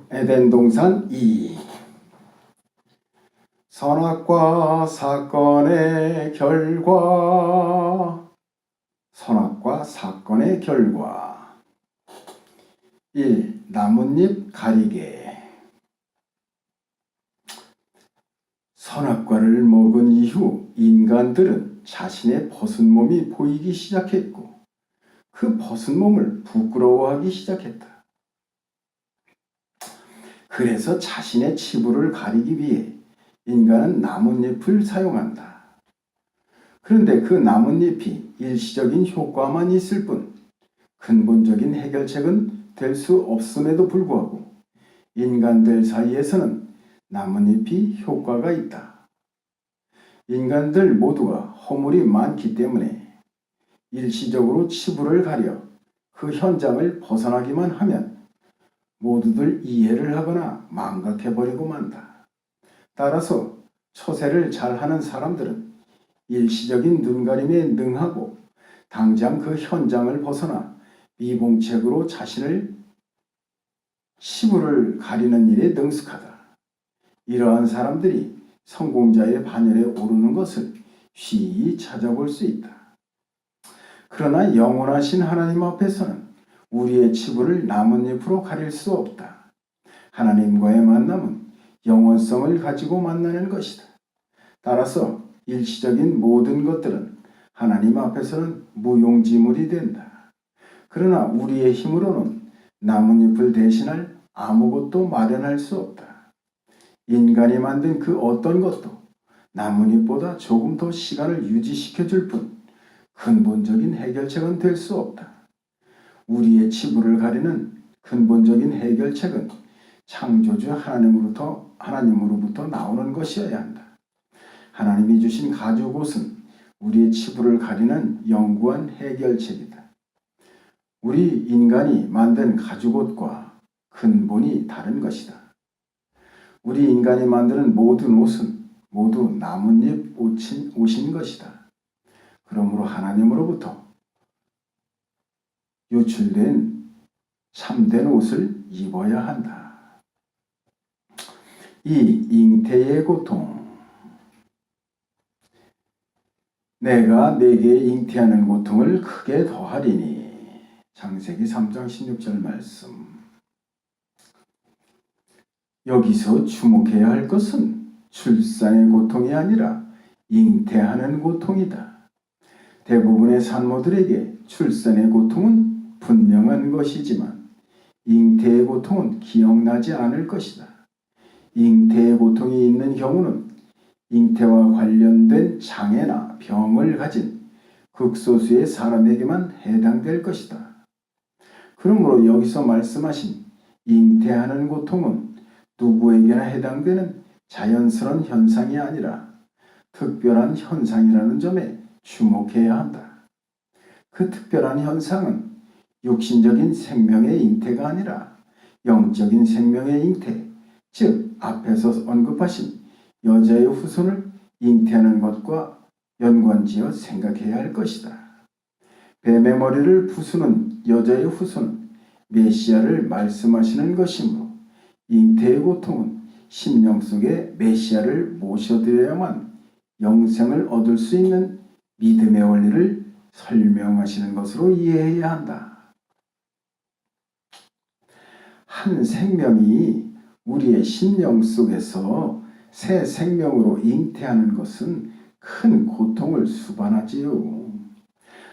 에덴 동산 2. 선악과 사건의 결과. 선악과 사건의 결과. 1. 나뭇잎 가리개. 선악과를 먹은 이후 인간들은 자신의 벗은 몸이 보이기 시작했고 그 벗은 몸을 부끄러워하기 시작했다. 그래서 자신의 치부를 가리기 위해 인간은 나뭇잎을 사용한다. 그런데 그 나뭇잎이 일시적인 효과만 있을 뿐 근본적인 해결책은 될 수 없음에도 불구하고 인간들 사이에서는 나뭇잎이 효과가 있다. 인간들 모두가 허물이 많기 때문에 일시적으로 치부를 가려 그 현장을 벗어나기만 하면 모두들 이해를 하거나 망각해버리고 만다. 따라서 처세를 잘하는 사람들은 일시적인 눈가림에 능하고 당장 그 현장을 벗어나 미봉책으로 자신을 치부를 가리는 일에 능숙하다. 이러한 사람들이 성공자의 반열에 오르는 것을 쉬이 찾아볼 수 있다. 그러나 영원하신 하나님 앞에서는 우리의 치부를 나뭇잎으로 가릴 수 없다. 하나님과의 만남은 영원성을 가지고 만나는 것이다. 따라서 일시적인 모든 것들은 하나님 앞에서는 무용지물이 된다. 그러나 우리의 힘으로는 나뭇잎을 대신할 아무것도 마련할 수 없다. 인간이 만든 그 어떤 것도 나뭇잎보다 조금 더 시간을 유지시켜줄 뿐 근본적인 해결책은 될 수 없다. 우리의 치부를 가리는 근본적인 해결책은 창조주 하나님으로부터 나오는 것이어야 한다. 하나님이 주신 가죽옷은 우리의 치부를 가리는 영구한 해결책이다. 우리 인간이 만든 가죽옷과 근본이 다른 것이다. 우리 인간이 만드는 모든 옷은 모두 나뭇잎 옷인 것이다. 그러므로 하나님으로부터 유출된 참된 옷을 입어야 한다. 2. 잉태의 고통. 내가 네게 잉태하는 고통을 크게 더하리니. 창세기 3장 16절 말씀. 여기서 주목해야 할 것은 출산의 고통이 아니라 잉태하는 고통이다. 대부분의 산모들에게 출산의 고통은 분명한 것이지만 잉태의 고통은 기억나지 않을 것이다. 잉태의 고통이 있는 경우는 잉태와 관련된 장애나 병을 가진 극소수의 사람에게만 해당될 것이다. 그러므로 여기서 말씀하신 잉태하는 고통은 누구에게나 해당되는 자연스러운 현상이 아니라 특별한 현상이라는 점에 주목해야 한다. 그 특별한 현상은 육신적인 생명의 잉태가 아니라 영적인 생명의 잉태, 즉 앞에서 언급하신 여자의 후손을 잉태하는 것과 연관지어 생각해야 할 것이다. 뱀의 머리를 부수는 여자의 후손은 메시아를 말씀하시는 것이므로 잉태의 고통은 심령 속에 메시아를 모셔드려야만 영생을 얻을 수 있는 믿음의 원리를 설명하시는 것으로 이해해야 한다. 한 생명이 우리의 심령 속에서 새 생명으로 잉태하는 것은 큰 고통을 수반하지요.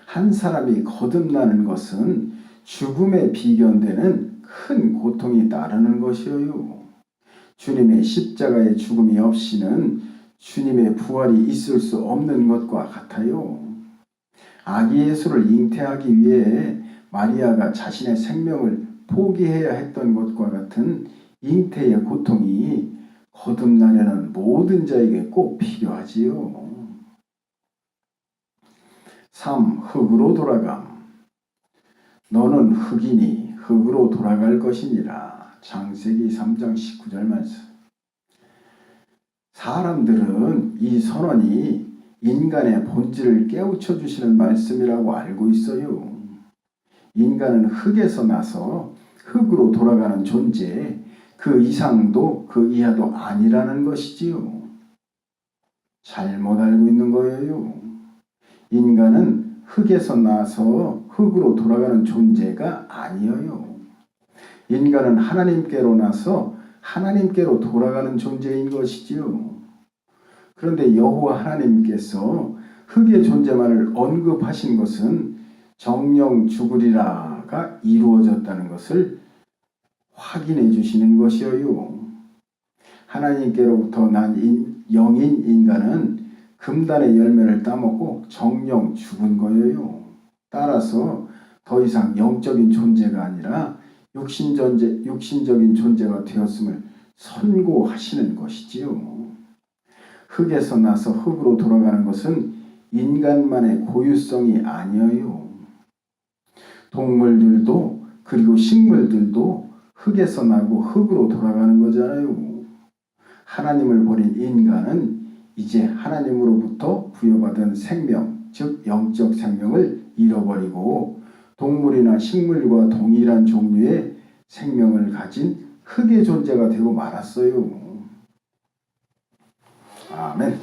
한 사람이 거듭나는 것은 죽음에 비견되는 큰 고통이 따르는 것이요. 주님의 십자가의 죽음이 없이는 주님의 부활이 있을 수 없는 것과 같아요. 아기 예수를 잉태하기 위해 마리아가 자신의 생명을 포기해야 했던 것과 같은 잉태의 고통이 거듭나려는 모든 자에게 꼭 필요하지요. 3. 흙으로 돌아감. 너는 흙이니 흙으로 돌아갈 것이니라. 창세기 3장 19절 말씀. 사람들은 이 선언이 인간의 본질을 깨우쳐 주시는 말씀이라고 알고 있어요. 인간은 흙에서 나서 흙으로 돌아가는 존재, 그 이상도 그 이하도 아니라는 것이지요. 잘못 알고 있는 거예요. 인간은 흙에서 나서 흙으로 돌아가는 존재가 아니에요. 인간은 하나님께로 나서 하나님께로 돌아가는 존재인 것이지요. 그런데 여호와 하나님께서 흙의 존재만을 언급하신 것은 정령 죽으리라가 이루어졌다는 것을 확인해 주시는 것이에요. 하나님께로부터 난 영인 인간은 금단의 열매를 따먹고 정령 죽은 거예요. 따라서 더 이상 영적인 존재가 아니라 육신적인 존재가 되었음을 선고하시는 것이지요. 흙에서 나서 흙으로 돌아가는 것은 인간만의 고유성이 아니에요. 동물들도 그리고 식물들도 흙에서 나고 흙으로 돌아가는 거잖아요. 하나님을 버린 인간은 이제 하나님으로부터 부여받은 생명, 즉 영적 생명을 잃어버리고 동물이나 식물과 동일한 종류의 생명을 가진 흙의 존재가 되고 말았어요. 아멘.